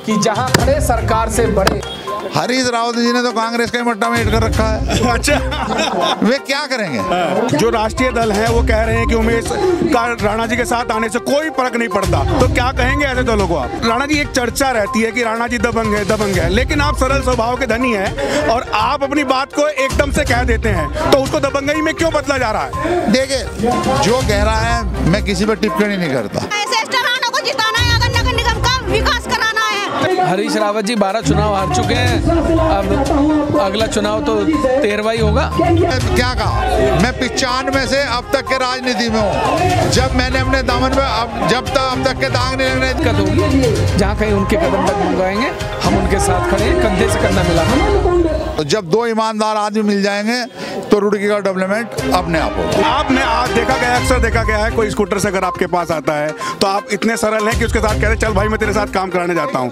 कि जहां खड़े सरकार से बड़े। हरीश रावत जी ने तो कांग्रेस का ही मट्टा में हिट कर रखा है। अच्छा, वे क्या करेंगे? जो राष्ट्रीय दल है वो कह रहे हैं कि उमेश का राणा जी के साथ आने से कोई फर्क नहीं पड़ता, तो क्या कहेंगे ऐसे दलों को आप? राणा जी, एक चर्चा रहती है कि राणा जी दबंग है, लेकिन आप सरल स्वभाव के धनी हैं और आप अपनी बात को एकदम से कह देते हैं, तो उसको दबंगई में क्यों बदला जा रहा है? देखिए, जो कह रहा है मैं किसी पर टिप्पणी नहीं करता। राणा को जिताना है, अगर नगर निगम का विकास कराना है। हरीश रावत जी 12 चुनाव हार चुके हैं, अब अगला चुनाव तो 13वां ही होगा। क्या कहा? मैं 95 से अब तक के राजनीति में हूँ। जब मैंने अपने दामन में अब तक के दाग नहीं लगने दिक्कत होगी, जहाँ कहीं उनके कदम तक मंगवाएंगे, हम उनके साथ खड़े हैं, कंधे से कंधा मिला। तो जब दो ईमानदार आदमी मिल जाएंगे तो रुड़की का डेवलपमेंट अपने आप होगा। आपने आज देखा गया, अक्सर देखा गया है, कोई स्कूटर से अगर आपके पास आता है तो आप इतने सरल हैं कि उसके साथ कहते चल भाई मैं तेरे साथ काम कराने जाता हूँ।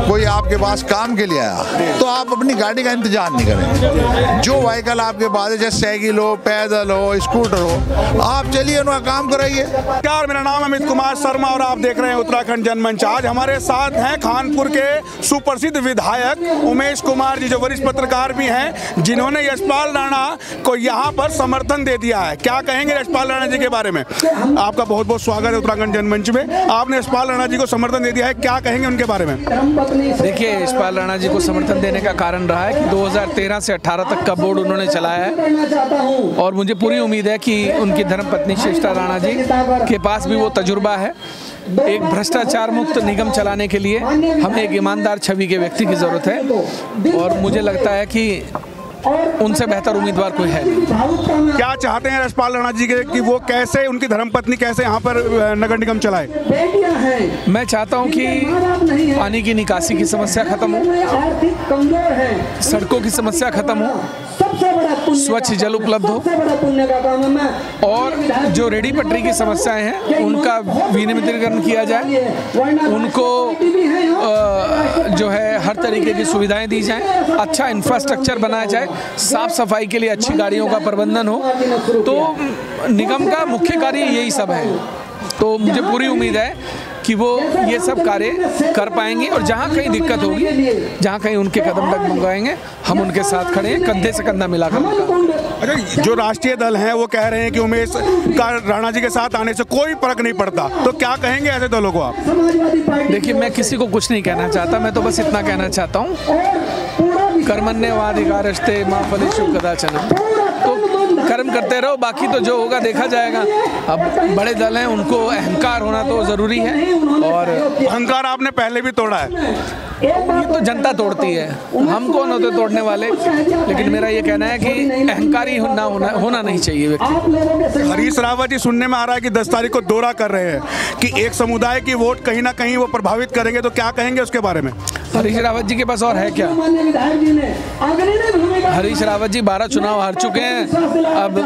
कोई आपके पास काम के लिए आया तो आप अपनी गाड़ी का इंतजार नहीं करें। जो व्हीकल आपके पास है, जैसे साइकिल हो, पैदल हो, स्कूटर हो, आप चलिए उनका काम कराइए। नमस्कार, मेरा नाम अमित कुमार शर्मा और आप देख रहे हैं उत्तराखंड जनमंच। आज हमारे साथ हैं कानपुर के सुप्रसिद्ध विधायक उमेश कुमार जी, जो वरिष्ठ पत्रकार भी हैं, जिन्होंने यशपाल राणा को यहाँ पर समर्थन दे दिया है। क्या कहेंगे यशपाल राणा जी के बारे में? आपका बहुत बहुत स्वागत है उत्तराखंड जनमंच में। आपने यशपाल राणा जी को समर्थन दे दिया है, क्या कहेंगे उनके बारे में? देखिए, यशपाल राणा जी को समर्थन देने का कारण रहा है कि 2013 से 18 तक का बोर्ड उन्होंने चलाया है और मुझे पूरी उम्मीद है कि उनकी धर्मपत्नी श्रेष्ठा राणा जी के पास भी वो तजुर्बा है। एक भ्रष्टाचार मुक्त निगम चलाने के लिए हमें एक ईमानदार छवि के व्यक्ति की जरूरत है और मुझे लगता है कि उनसे बेहतर उम्मीदवार कोई है नहीं। क्या चाहते हैं यशपाल राणा जी के कि वो कैसे, उनकी धर्मपत्नी कैसे यहाँ पर नगर निगम चलाए? मैं चाहता हूँ कि पानी की निकासी की समस्या खत्म हो, सड़कों की समस्या खत्म हो, स्वच्छ जल उपलब्ध हो और जो रेडी पटरी की समस्याएं हैं उनका विनियमितीकरण किया जाए, उनको जो है हर तरीके की सुविधाएं दी जाएं, अच्छा इंफ्रास्ट्रक्चर बनाया जाए, साफ सफाई के लिए अच्छी गाड़ियों का प्रबंधन हो। तो निगम का मुख्य कार्य यही सब है, तो मुझे पूरी उम्मीद है कि वो ये सब कार्य कर पाएंगे और जहाँ कहीं दिक्कत होगी, जहाँ कहीं उनके कदम तक मंगवाएंगे, हम उनके साथ खड़े हैं, कंधे से कंधा मिलाकर। अच्छा, जो राष्ट्रीय दल हैं वो कह रहे हैं कि उमेश का राणा जी के साथ आने से कोई फर्क नहीं पड़ता, तो क्या कहेंगे ऐसे दलों को आप? देखिए, मैं किसी को कुछ नहीं कहना चाहता, मैं तो बस इतना कहना चाहता हूँ, कर्मण्येवाधिकारस्ते मा फलेषु कदाचन, तो कर्म करते रहो, बाकी तो जो होगा देखा जाएगा। अब बड़े दल हैं, उनको अहंकार होना तो जरूरी है और अहंकार आपने पहले भी तोड़ा है। ये तो जनता तोड़ती है, हम कौन होते तोड़ने वाले, लेकिन मेरा ये कहना है कि अहंकारी होना नहीं चाहिए व्यक्ति। हरीश रावत जी, सुनने में आ रहा है कि 10 तारीख को दौरा कर रहे हैं कि एक समुदाय की वोट कहीं ना कहीं वो प्रभावित करेंगे, तो क्या कहेंगे उसके बारे में? हरीश रावत जी के पास और है क्या? हरीश रावत जी 12 चुनाव हार चुके हैं, अब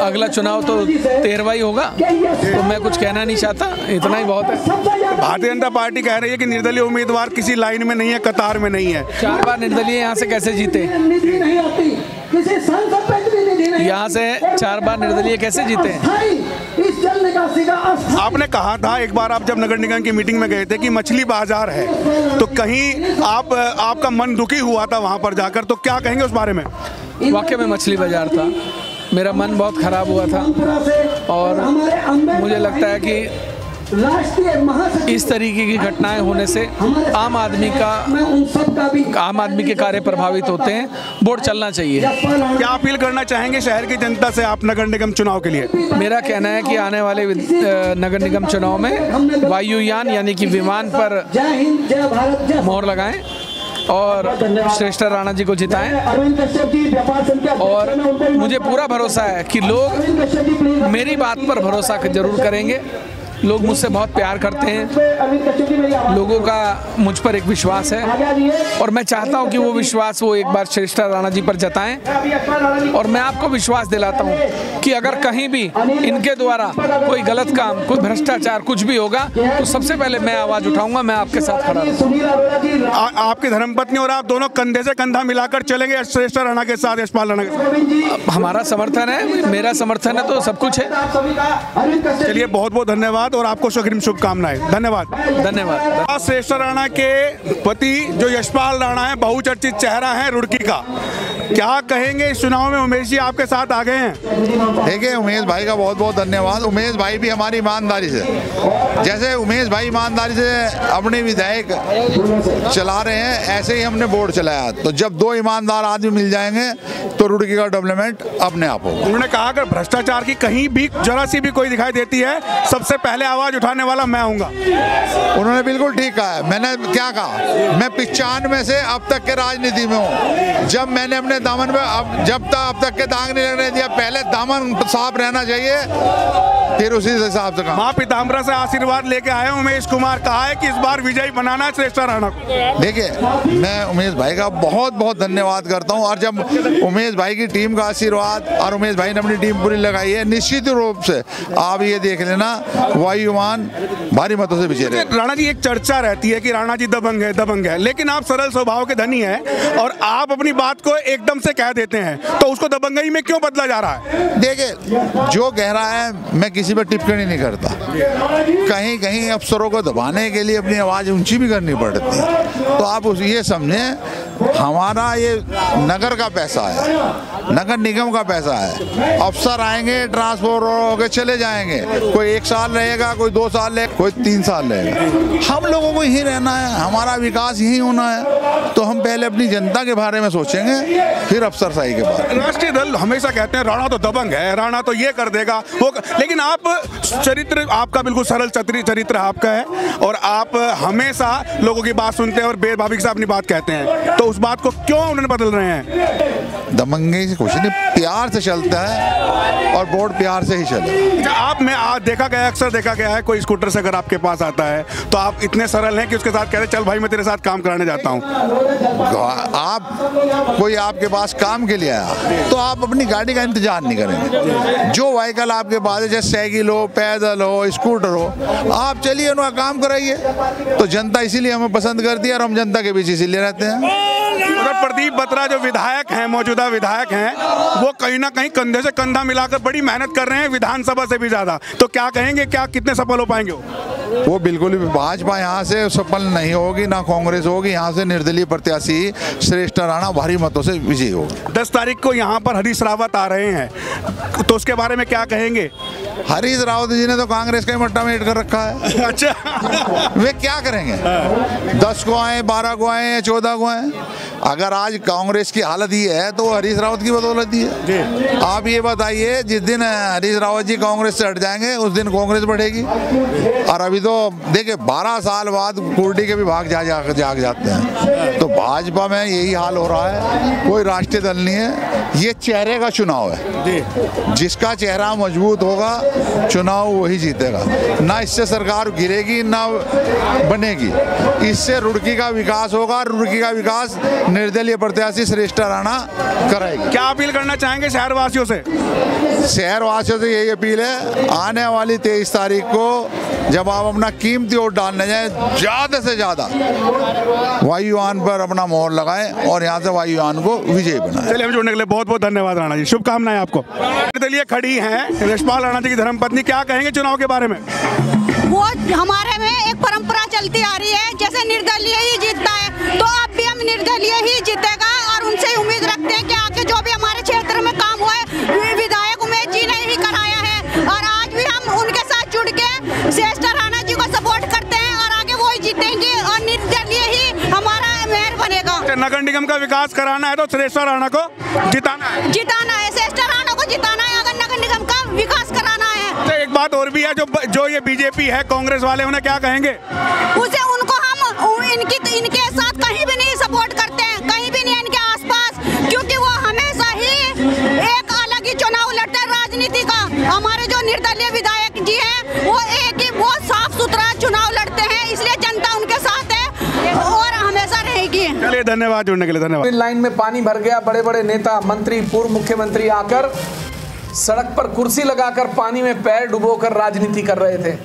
अगला चुनाव तो 13वां ही होगा, तो मैं कुछ कहना नहीं चाहता, इतना ही बहुत है। भारतीय जनता पार्टी कह रही है कि निर्दलीय उम्मीदवार किसी लाइन में नहीं है, कतार में नहीं है। 4 बार निर्दलीय यहाँ से कैसे जीते? यहाँ से 4 बार निर्दलीय कैसे जीते? आपने कहा था एक बार, आप जब नगर निगम की मीटिंग में गए थे, कि मछली बाजार है, तो कहीं आपका मन दुखी हुआ था वहां पर जाकर, तो क्या कहेंगे उस बारे में? वाकई में मछली बाजार था, मेरा मन बहुत खराब हुआ था और मुझे लगता है कि इस तरीके की घटनाएं होने से आम आदमी के कार्य प्रभावित होते हैं। बोर्ड चलना चाहिए। क्या अपील करना चाहेंगे शहर की जनता से आप नगर निगम चुनाव के लिए? मेरा कहना है कि आने वाले नगर निगम चुनाव में वायुयान यानी कि विमान पर मोहर लगाएं और श्रेष्ठा राणा जी को जिताएं और मुझे पूरा भरोसा है कि लोग मेरी बात पर भरोसा जरूर करेंगे। लोग मुझसे बहुत प्यार करते हैं, लोगों का मुझ पर एक विश्वास है और मैं चाहता हूं कि वो विश्वास वो एक बार श्रेष्ठा राणा जी पर जताएं और मैं आपको विश्वास दिलाता हूं कि अगर कहीं भी इनके द्वारा कोई गलत काम, कोई भ्रष्टाचार कुछ भी होगा तो सबसे पहले मैं आवाज उठाऊंगा, मैं आपके साथ खड़ा रहूंगा। आपकी धर्मपत्नी और आप दोनों कंधे से कंधा मिलाकर चलेंगे श्रेष्ठा राणा के साथ, यशपाल राणा के साथ? हमारा समर्थन है, मेरा समर्थन है, तो सब कुछ है। चलिए, बहुत बहुत धन्यवाद। धन्यवाद और आपको शुभकामनाएं। धन्यवाद। श्रेष्ठ राणा के पति जो यशपाल राणा है, बहुचर्चित चेहरा है रुड़की का, क्या कहेंगे इस चुनाव में? उमेश जी आपके साथ आ गए हैं। देखिए, उमेश भाई का बहुत बहुत धन्यवाद। उमेश भाई भी हमारी ईमानदारी से, जैसे उमेश भाई ईमानदारी से अपने विधायक चला रहे हैं, ऐसे ही हमने बोर्ड चलाया। तो जब दो ईमानदार आदमी मिल जाएंगे तो रुड़की का डेवलपमेंट अपने आप होगा। उन्होंने कहा कि भ्रष्टाचार की कहीं भी जरा सी भी कोई दिखाई देती है, सबसे पहले आवाज उठाने वाला मैं हूँगा। उन्होंने बिल्कुल ठीक कहा है। मैंने क्या कहा, मैं 95 से अब तक के राजनीति में हूँ। जब मैंने अपने दामन में अब तक के दाग नहीं लगने दिया। पहले दामन साफ रहना चाहिए, फिर उसी हिसाब से मां पीताम्बरा से आशीर्वाद लेके आए उमेश कुमार, कहा है कि इस बार विजयी बनाना है श्रेष्ठ राणा को। देखिए, मैं उमेश भाई का बहुत बहुत धन्यवाद करता हूं। और जब उमेश भाई की टीम का आशीर्वाद और उमेश भाई ने अपनी टीम पूरी लगाई है, निश्चित रूप से आप ये देख लेना वायुमान भारी मतों से विजय रहेगा। राणा जी, एक चर्चा रहती है कि राणा जी दबंग है, लेकिन आप सरल स्वभाव के धनी हैं और आप अपनी बात को एकदम से कह देते हैं, तो उसको दबंगई में क्यों बदला जा रहा है? देखिए, जो कह रहा है मैं किसी पर टिप्पणी नहीं करता। कहीं कहीं अफसरों को दबाने के लिए अपनी आवाज़ ऊंची भी करनी पड़ती है। तो आप ये समझें, हमारा ये नगर का पैसा है, नगर निगम का पैसा है। अफसर आएंगे, ट्रांसफर होकर चले जाएंगे, कोई 1 साल रहेगा, कोई 2 साल रहेगा, कोई 3 साल रहेगा। हम लोगों को यहीं रहना है, हमारा विकास यहीं होना है। तो हम पहले अपनी जनता के बारे में सोचेंगे, फिर अफसरशाही के बारे में। राष्ट्रीय दल हमेशा कहते हैं राणा तो दबंग है, राणा तो ये कर देगा वो लेकिन आप चरित्र, आपका बिल्कुल सरल चरित्र आपका है और आप हमेशा लोगों की बात सुनते हैं और बेभावी के साथ अपनी बात कहते हैं। तो उस बात को क्यों उन्होंने बदल रहे हैं? दबंगई से कुछ नहीं, प्यार से चलता है और बोर्ड प्यार से ही चले। आप में अक्सर देखा गया है, कोई स्कूटर से अगर आपके पास आता है तो आप इतने सरल हैं कि उसके साथ कह रहे चल भाई मैं तेरे साथ काम कराने जाता हूँ। कोई आपके पास काम के लिए आया तो आप अपनी गाड़ी का इंतजार नहीं करेंगे। जो व्हीकल आपके पास है, जैसे साइकिल हो, पैदल हो, स्कूटर हो, आप चलिए उनका काम कराइए। तो जनता इसीलिए हमें पसंद करती है और हम जनता के बीच इसीलिए रहते हैं। प्रदीप बत्रा जो विधायक हैं, मौजूदा विधायक हैं, वो कहीं ना कहीं कंधे से कंधा मिलाकर बड़ी मेहनत कर रहे हैं, विधानसभा से भी ज्यादा। तो क्या कहेंगे, क्या कितने सफल हो पाएंगे वो? बिल्कुल भी भाजपा यहाँ से सफल नहीं होगी, ना कांग्रेस होगी। यहाँ से निर्दलीय प्रत्याशी श्रेष्ठ राणा भारी मतों से विजयी होगी। 10 तारीख को यहाँ पर हरीश रावत आ रहे हैं, तो उसके बारे में क्या कहेंगे? हरीश रावत जी ने तो कांग्रेस का ही मट्टा मेट कर रखा है। अच्छा, वे क्या करेंगे? 10 को आए, 12 को आए या 14 को आए। अगर आज कांग्रेस की हालत ये है तो हरीश रावत की बदौलत ही है। आप ये बताइए, जिस दिन हरीश रावत जी कांग्रेस से हट जाएंगे उस दिन कांग्रेस बढ़ेगी। और अभी तो देखिए 12 साल बाद कुर्डी के भी भाग जाग जाते हैं। तो भाजपा में यही हाल हो रहा है, कोई राष्ट्रीय दल नहीं है। ये चेहरे का चुनाव है, जिसका चेहरा मजबूत होगा चुनाव वही जीतेगा। ना इससे सरकार गिरेगी ना बनेगी, इससे रुड़की का विकास होगा। रुड़की का विकास निर्दलीय प्रत्याशी श्रेष्ठ राणा कराएगी। क्या अपील करना चाहेंगे शहरवासियों से? शहरवासियों से यही अपील है, आने वाली 23 तारीख को जब आप अपना कीमती वोट डालने जाए, ज्यादा से ज्यादा वायुयान पर अपना मोहर लगाएं और यहाँ से वायुयान को विजयी बनाएं। चलिए, हम जुड़ने के लिए बहुत बहुत धन्यवाद राणा जी, शुभकामनाएं आपको। निर्दलीय खड़ी हैं यशपाल राणा जी की धर्मपत्नी, क्या कहेंगे चुनाव के बारे में? वो हमारे में एक परंपरा चलती आ रही है, जैसे निर्दलीय ही जीतता है, तो अब भी हम निर्दलीय ही जीतेगा और उनसे उम्मीद रखते हैं कि आगे जो भी हमारे क्षेत्र में काम हुआ है विधायक उमेश जी ने ही कराया है। और आज भी हम उनके साथ जुड़ के श्रेष्ठ राणा जी को सपोर्ट करते हैं और आगे वो ही जीतेंगे और निर्दलीय ही हमारा मेयर बनेगा। नगर निगम का विकास कराना है तो श्रेष्ठ राणा को जिताना है, श्रेष्ठ राणा को जिताना है। अगर नगर निगम का विकास कराना है तो एक बात और भी है, जो ये बीजेपी है, कांग्रेस वाले, उन्हें क्या कहेंगे? उसे उनको हम इनके साथ कहीं भी नहीं सपोर्ट करते हैं, कहीं भी नहीं इनके आसपास, क्योंकि वो हमेशा ही एक अलग ही चुनाव लड़ते हैं राजनीति का। हमारे जो निर्दलीय विधायक जी हैं वो एक ही बहुत साफ सुथरा चुनाव लड़ते हैं, इसलिए जनता उनके साथ है और हमेशा रहेगी। चलिए, धन्यवाद जुड़ने के लिए, धन्यवाद। लाइन में पानी भर गया, बड़े बड़े नेता, मंत्री, पूर्व मुख्यमंत्री आकर सड़क पर कुर्सी लगाकर पानी में पैर डुबोकर राजनीति कर रहे थे।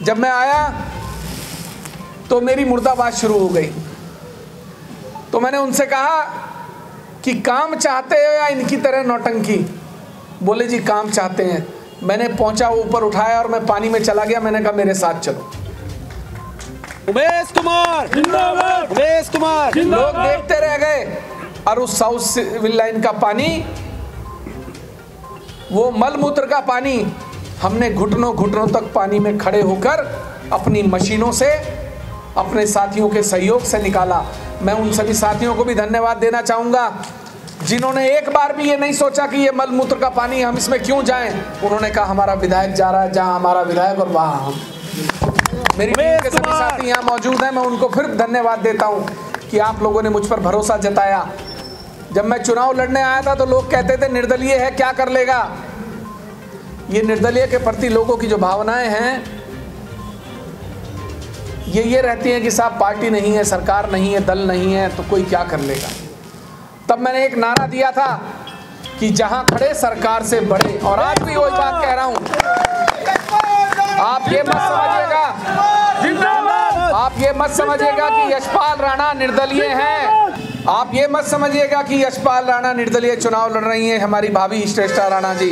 जब मैं आया तो मेरी मुर्दाबाद शुरू हो गई। तो मैंने उनसे कहा कि काम चाहते हो या इनकी तरह नौटंकी? बोले जी काम चाहते हैं। मैंने पहुंचा, ऊपर उठाया और मैं पानी में चला गया। मैंने कहा मेरे साथ चलो। उमेश कुमार जिंदाबाद, उमेश कुमार लोग देखते रह गए और उस साउथ सिविल लाइन का पानी, वो मलमूत्र का पानी, हमने घुटनों घुटनों तक पानी में खड़े होकर अपनी मशीनों से, अपने साथियों के सहयोग से निकाला। मैं उन सभी साथियों को भी धन्यवाद देना चाहूँगा जिन्होंने एक बार भी ये नहीं सोचा कि ये मलमूत्र का पानी हम इसमें क्यों जाएं। उन्होंने कहा हमारा विधायक जा रहा है, जहाँ हमारा विधायक और वहाँ हम। मेरी टीम के सभी साथी यहाँ मौजूद हैं, मैं उनको फिर धन्यवाद देता हूँ कि आप लोगों ने मुझ पर भरोसा जताया। जब मैं चुनाव लड़ने आया था तो लोग कहते थे निर्दलीय है, क्या कर लेगा। ये निर्दलीय के प्रति लोगों की जो भावनाएं हैं ये रहती हैं कि साहब पार्टी नहीं है, सरकार नहीं है, दल नहीं है, तो कोई क्या कर लेगा। तब मैंने एक नारा दिया था कि जहां खड़े सरकार से बड़े, और आज भी वही बात कह रहा हूं। आप ये मत समझिएगा, आप ये मत समझिएगा कि यशपाल राणा निर्दलीय हैं। आप ये मत समझिएगा कि यशपाल राणा निर्दलीय चुनाव लड़ रही हैं। हमारी भाभी श्रेष्ठा राणा जी,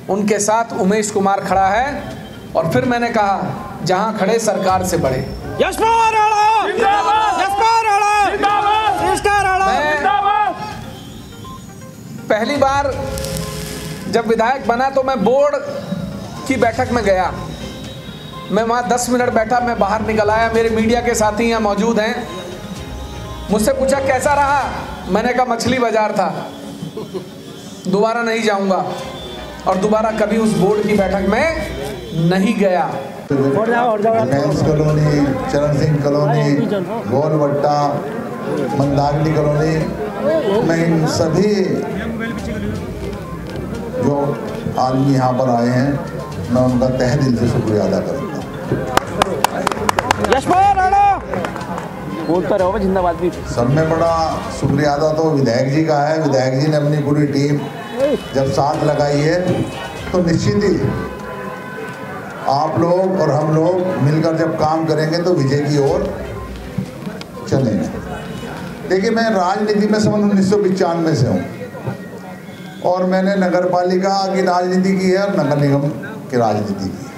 उनके साथ उमेश कुमार खड़ा है। और फिर मैंने कहा जहां खड़े सरकार से बड़े। यशपाल राणा जिंदाबाद, यशपाल राणा जिंदाबाद, श्रेष्ठा राणा जिंदाबाद। पहली बार जब विधायक बना तो मैं बोर्ड की बैठक में गया। मैं वहाँ 10 मिनट बैठा, मैं बाहर निकल आया। मेरे मीडिया के साथी यहाँ मौजूद हैं। मुझसे पूछा कैसा रहा, मैंने कहा मछली बाजार था, दोबारा नहीं जाऊँगा। और दोबारा कभी उस बोर्ड की बैठक में नहीं गया। डिफेंस कॉलोनी, चरण सिंह कॉलोनी, गोलवट्टा, मंदाकिनी कॉलोनी, मैं इन सभी जो आदमी यहाँ पर आए हैं, मैं उनका तहे दिल से शुक्रिया अदा करता हूँ। यशपाल राणा बोलता रहो, जिंदाबाद भी। सब में बड़ा शुक्रिया अदा तो विधायक जी का है। विधायक जी ने अपनी पूरी टीम जब साथ लगाई है तो निश्चित ही आप लोग और हम लोग मिलकर जब काम करेंगे तो विजय की ओर चलेंगे। देखिए, मैं राजनीति में सन 1995 से हूँ और मैंने नगर पालिका की राजनीति की है और नगर निगम की राजनीति की है।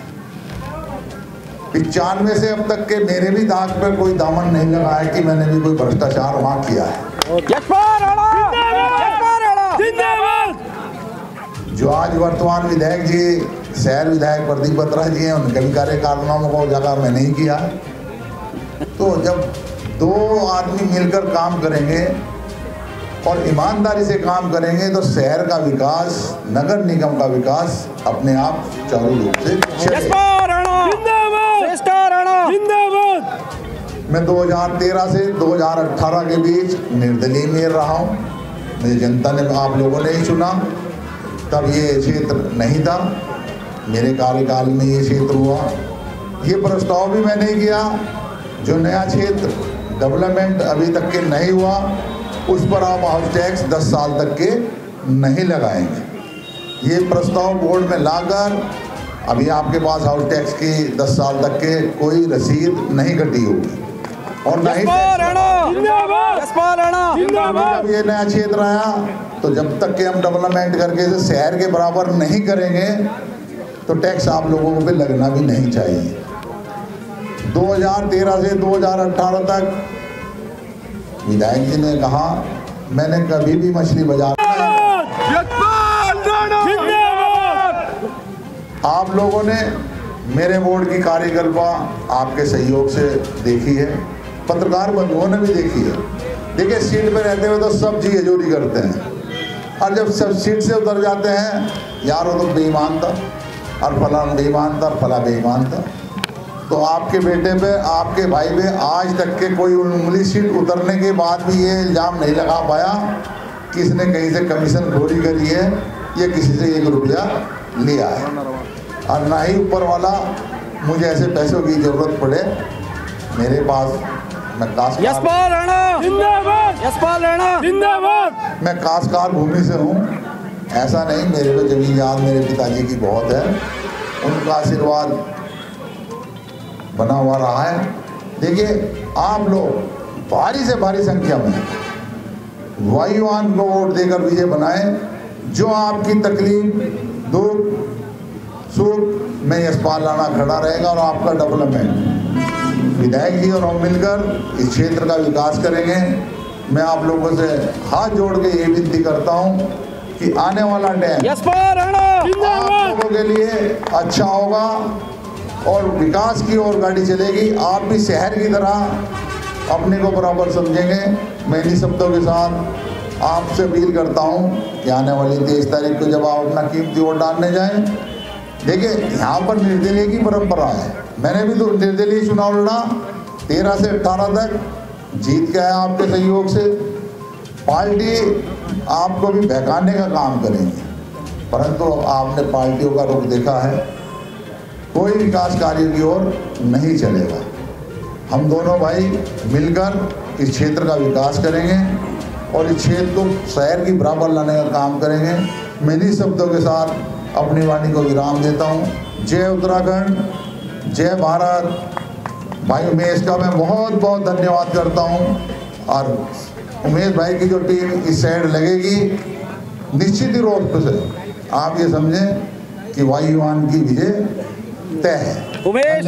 95 से अब तक के मेरे भी दांत पर कोई दामन नहीं लगा है कि मैंने भी कोई भ्रष्टाचार वहाँ किया है। यशपाल राणा जिंदाबाद। जो आज वर्तमान विधायक जी, शहर विधायक प्रदीप बत्रा जी हैं, उनके भी कार्यकारणों को जगह में नहीं किया। तो जब दो आदमी मिलकर काम करेंगे और ईमानदारी से काम करेंगे तो शहर का विकास, नगर निगम का विकास अपने आप चालू रूप से चलेगा। मैं 2013 से 2018 के बीच निर्दलीय मेयर रहा हूँ। मुझे जनता ने, आप लोगों ने ही चुना। तब ये क्षेत्र नहीं था, मेरे कार्यकाल में ये क्षेत्र हुआ। ये प्रस्ताव भी मैंने किया, जो नया क्षेत्र डेवलपमेंट अभी तक के नहीं हुआ उस पर आप हाउस टैक्स 10 साल तक के नहीं लगाएंगे। ये प्रस्ताव बोर्ड में लाकर अभी आपके पास हाउस टैक्स की 10 साल तक के कोई रसीद नहीं कटी होगी और नहीं। जब ये नया क्षेत्र आया तो जब तक के हम डेवलपमेंट करके इसे शहर के बराबर नहीं करेंगे तो टैक्स आप लोगों को पे लगना भी नहीं चाहिए। 2013 से 2018 तक विधायक जी ने कहा, मैंने कभी भी मछली बाजार आप लोगों ने मेरे बोर्ड की कार्यकल्पा आपके सहयोग से देखी है, पत्रकार बंधुओं ने भी देखी है। देखिए, सीट पे रहते हुए तो सब जी हजूरी करते हैं और जब सब सीट से उतर जाते हैं, यार वो तो बेईमान था और फला बेईमान था और फला बेईमान था। तो आपके बेटे पे, आपके भाई पे आज तक के कोई उंगली सीट उतरने के बाद भी ये इल्ज़ाम नहीं लगा पाया कि इसने कहीं से कमीशन खोरी करी है या किसी से 1 रुपया लिया है। और ना ही ऊपर वाला मुझे ऐसे पैसों की ज़रूरत पड़े। मेरे पास मैं यशपाल राणा जिंदाबाद, यशपाल राणा जिंदाबाद। मैं काश्तकार भूमि से हूँ, ऐसा नहीं मेरे पे जमीन याद मेरे पिताजी की बहुत है, उनका आशीर्वाद बना हुआ रहा है। देखिए, आप लोग भारी से भारी संख्या में वायुयान को वोट देकर विजय बनाएं। जो आपकी तकलीफ दुख सुख में यशपाल राणा खड़ा रहेगा और आपका डेवलपमेंट विधायक जी और हम मिलकर इस क्षेत्र का विकास करेंगे। मैं आप लोगों से हाथ जोड़ के ये विनती करता हूँ कि आने वाला टाइम यशपाल राणा आप लोगों के लिए अच्छा होगा और विकास की ओर गाड़ी चलेगी। आप भी शहर की तरह अपने को बराबर समझेंगे। मैं इन्हीं शब्दों के साथ आपसे अपील करता हूँ कि आने वाली 23 तारीख को जब आप अपना कीमती वोट डालने जाएं, देखिए यहाँ पर निर्दलीय की परंपरा है। मैंने भी तो निर्दलीय चुनाव लड़ा, 13 से 18 तक जीत के आया आपके सहयोग से। पार्टी आपको भी बहकाने का काम करेंगे, परंतु आपने पार्टियों का रुख देखा है, कोई विकास कार्य की ओर नहीं चलेगा। हम दोनों भाई मिलकर इस क्षेत्र का विकास करेंगे और इस क्षेत्र को शहर की बराबर लाने का काम करेंगे। मैं इन्हीं शब्दों के साथ अपनी वाणी को विराम देता हूँ। जय उत्तराखंड, जय भारत। भाई उमेश का मैं बहुत बहुत धन्यवाद करता हूँ और उमेश भाई की जो टीम इस साइड लगेगी, निश्चित ही रोड से आप ये समझें कि वायुयान की विजय तय है। उमेश